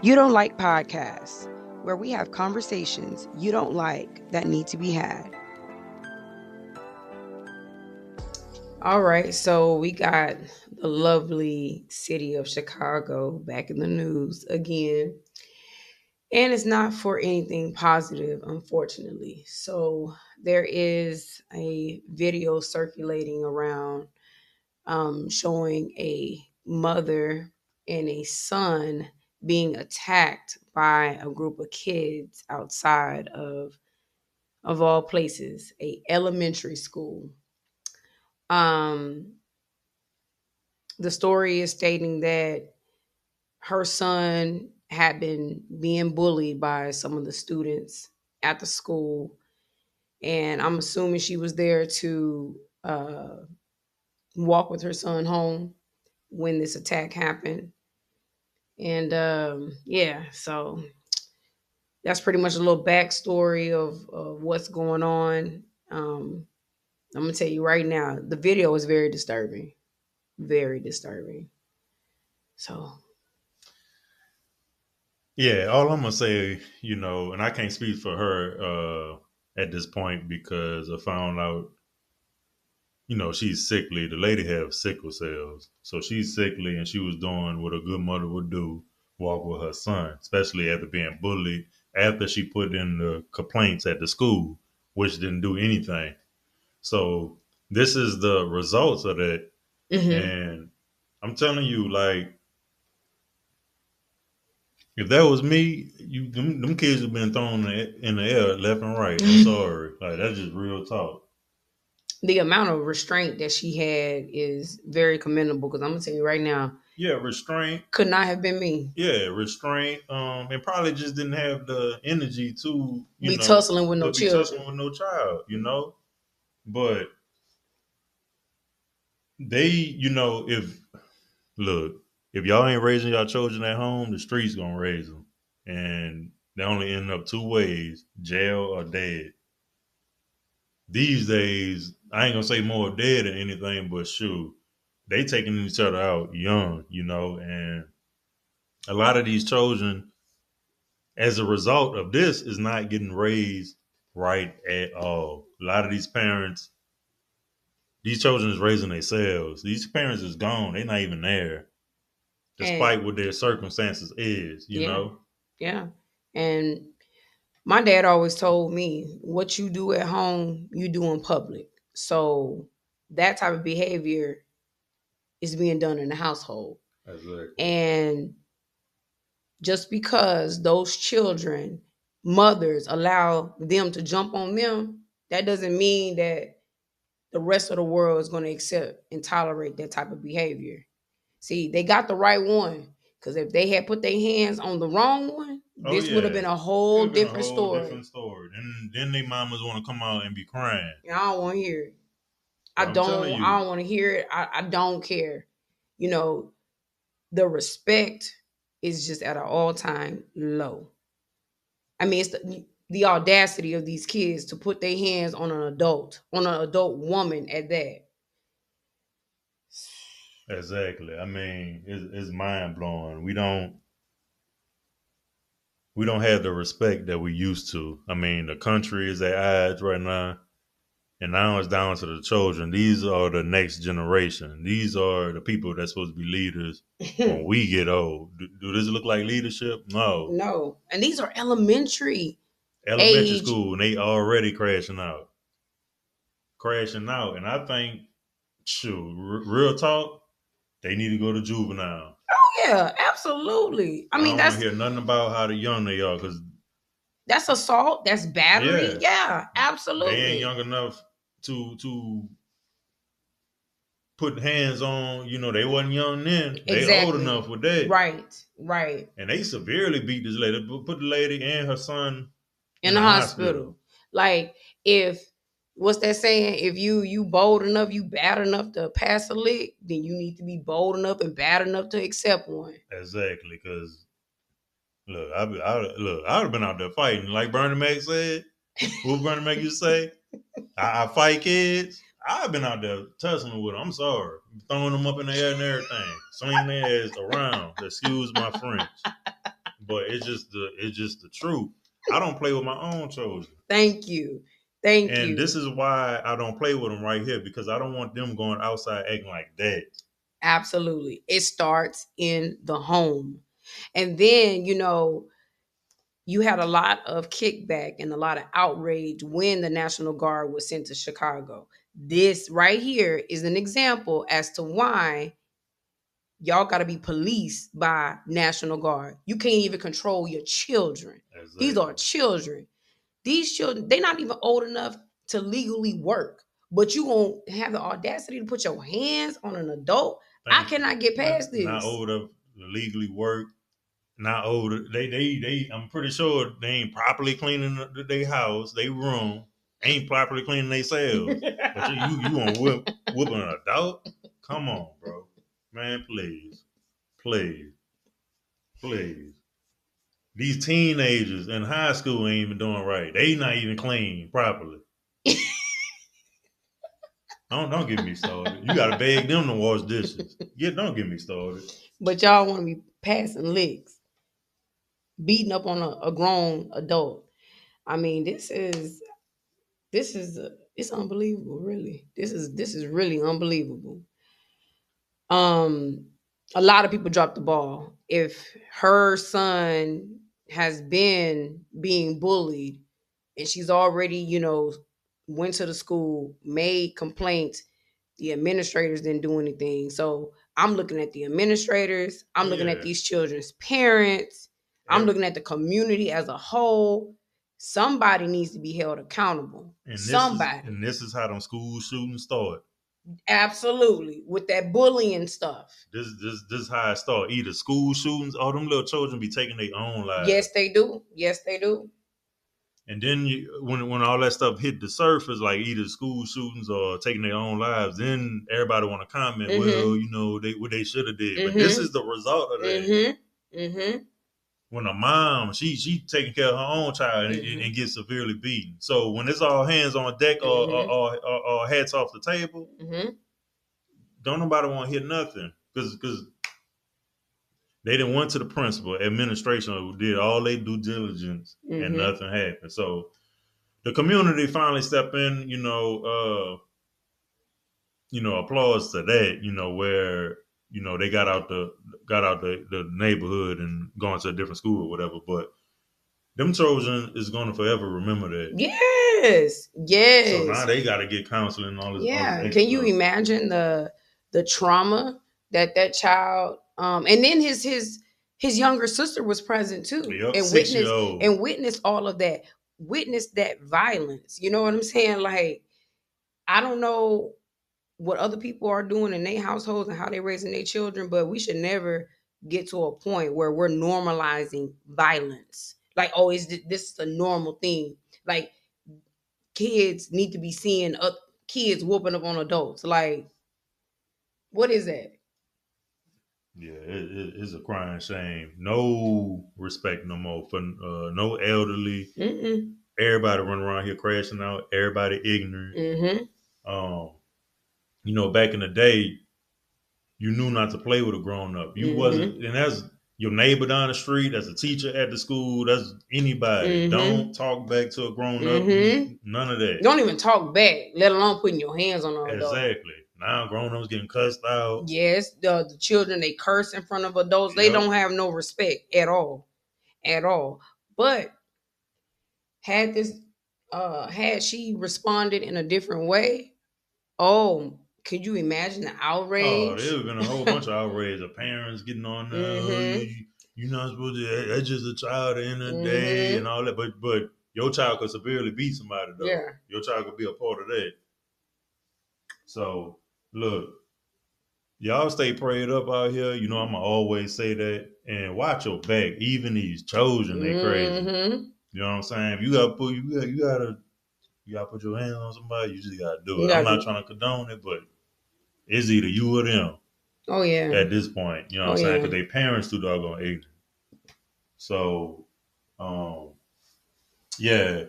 You Don't Like Podcasts, where we have conversations you don't like that need to be had. All right, so we got the lovely city of Chicago back in the news again. And it's not for anything positive, unfortunately. So there is a video circulating around showing a mother and a son being attacked by a group of kids outside of all places, a elementary school. Um, the story is stating that her son had been being bullied by some of the students at the school, and I'm assuming she was there to walk with her son home when this attack happened. And yeah, so that's pretty much a little backstory of what's going on. I'm gonna tell you right now, the video is very disturbing, very disturbing. So Yeah, all I'm gonna say, and I can't speak for her at this point because I found out, she's sickly. The lady has sickle cells, so she's sickly, and she was doing what a good mother would do: walk with her son, especially after being bullied. After she put in the complaints at the school, which didn't do anything. So this is the results of that, hmm and I'm telling you, like, if that was me, them kids have been thrown in the air left and right. I'm sorry, like that's just real talk. the amount of restraint that she had is very commendable because I'm gonna tell you right now, Yeah, restraint. could not have been me. Yeah, restraint. And probably just didn't have the energy to, Be tussling with no but be children. tussling with no child. But they, if look, if y'all ain't raising y'all children at home, the streets gonna raise them, and they only end up two ways: jail or dead. These days, I ain't gonna say more dead than anything, but shoot, they taking each other out young, and a lot of these children, as a result of this, is not getting raised right at all. A lot of these parents, these children is raising themselves. These parents is gone. They're not even there, And despite what their circumstances is, yeah, yeah. And my dad always told me, what you do at home, you do in public. So that type of behavior is being done in the household. Exactly. And just because those children, mothers allow them to jump on them, that doesn't mean that the rest of the world is going to accept and tolerate that type of behavior. See, they got the right one. Because if they had put their hands on the wrong one, Oh this would have yeah, been a it whole would have been a different whole story. different story. Then they mamas want to come out and be crying. And I don't want to hear it. But I'm telling I you, don't want to hear it. I don't care. You know, the respect is just at an all-time low. I mean, it's the audacity of these kids to put their hands on an adult woman at that. exactly. I mean, it's mind blowing. We don't have the respect that we used to. I mean, the country is at odds right now, and now it's down to the children. These are the next generation. These are the people that's supposed to be leaders when we get old. Do this look like leadership? No. No. And these are elementary Elementary age. school, and they already crashing out. And I think, shoot, real talk, they need to go to juvenile. Oh yeah, absolutely. I I mean, don't want to hear nothing about how the young they are, because that's assault, that's battery. yeah, Yeah, they ain't absolutely. young enough to put hands on. They wasn't young then. They old Exactly. enough with that, Right, right. and they severely beat this lady. Put the lady and her son In in the the hospital. hospital. Like, if what's that saying? If you bold enough, you bad enough to pass a lick, then you need to be bold enough and bad enough to accept one. Exactly, because look, I would have been out there fighting, like Bernie Mac said. What Bernie Mac used to say? I fight kids. I've been out there tussling with them. I'm sorry, throwing them up in the air and everything, swinging their ass around. Excuse my French, but it's just the truth. I don't play with my own children. Thank you. Thank And this you. is why I don't play with them right here, because I don't want them going outside acting like that. Absolutely. It starts in the home. And then, you had a lot of kickback and a lot of outrage when the National Guard was sent to Chicago. This right here is an example as to why y'all got to be policed by National Guard. You can't even control your children. These are Exactly. children. These children, they're not even old enough to legally work. But you gonna have the audacity to put your hands on an adult? I Thank you. cannot get past Not this. old enough to legally work. Not old. They. I'm pretty sure they ain't properly cleaning their house, their room. Ain't properly cleaning themselves. But you gonna whoop an adult? Come on, bro. Man, please, please, please. These teenagers in high school ain't even doing right. They not even clean properly. Don't get me started. You gotta beg them to wash dishes. Yeah, don't get me started. But y'all want to be passing licks, beating up on a grown adult. I mean, it's unbelievable, really. This is really unbelievable. Um, a lot of people drop the ball. If her son has been being bullied and she's already, went to the school, made complaints, the administrators didn't do anything. So I'm looking at the administrators, I'm Oh looking at yeah. these children's parents, I'm Every, looking at the community as a whole. Somebody needs to be held accountable. and this is Somebody. and this is how them school shootings start. Absolutely. With that bullying stuff. This how it start. Either school shootings or them little children be taking their own lives. Yes, they do. Yes, they do. And then when all that stuff hit the surface, like either school shootings or taking their own lives, then everybody want to comment, well, Mm-hmm. they what they should have did. But this Mm-hmm. is the result of that. Mm-hmm. Mm-hmm. When a mom, she taking care of her own child and Mm-hmm. gets severely beaten. So when it's all hands on deck Mm-hmm. or hats off the table, Mm-hmm. don't nobody want to hear nothing because they didn't went to the principal, administration who did all their due diligence and Mm-hmm. nothing happened. So the community finally stepped in, applause to that, where, they got out the neighborhood and gone to a different school or whatever. But them children is gonna forever remember that. Yes. So now Yes. they gotta get counseling and all this Yeah. extra Can you stuff. imagine the trauma that child and then his younger sister was present too Yup, and 6 year witnessed old. and witnessed all of that. Witnessed that violence. You know what I'm saying? Like, I don't know what other people are doing in their households and how they're raising their children, but we should never get to a point where we're normalizing violence. Like, oh, this is a normal thing? Like, kids need to be seeing kids whooping up on adults. Like, what is that? Yeah, it's a crying shame. No respect no more for no elderly. Mm-mm. Everybody running around here crashing out. Everybody ignorant. Mm-hmm. Um, back in the day, you knew not to play with a grown up. You Mm-hmm. wasn't, and that's your neighbor down the street, that's a teacher at the school, that's anybody. Mm-hmm. Don't talk back to a grown up. Mm-hmm. None of that. Don't even talk back, let alone putting your hands on an adult. Exactly. Now grown ups getting cussed out. Yes, the children, they curse in front of adults. They Yep. don't have no respect at all. At all. But had this had she responded in a different way, oh, could you imagine the Oh, outrage? there's been a whole bunch of outrage of parents getting on there. Oh, Mm-hmm. you're not supposed to. That's just a child at the end of the day and Mm-hmm. all that. But your child could severely beat somebody though. Yeah. Your child could be a part of that. So look, y'all stay prayed up out here. I'ma always say that. And watch your back. Even these children, they crazy. Mm-hmm. You know what I'm saying? If you gotta put your hands on somebody, you just gotta do You it. I'm got not to. trying to condone it, but it's either you or them Oh yeah. at this point. You know what Oh I'm saying? yeah. Because they parents too doggone ignorant. So, um, yeah.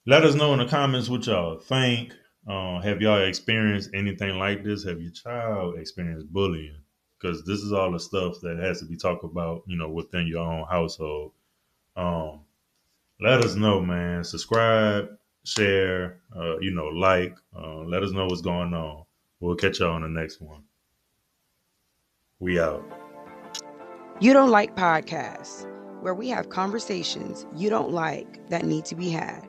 Let us know in the comments what y'all think. Have y'all experienced anything like this? Have your child experienced bullying? because this is all the stuff that has to be talked about, within your own household. Um, Let us know, man. Subscribe, share, like. Let us know what's going on. We'll catch y'all on the next one. We out. You Don't Like podcasts, where we have conversations you don't like that need to be had.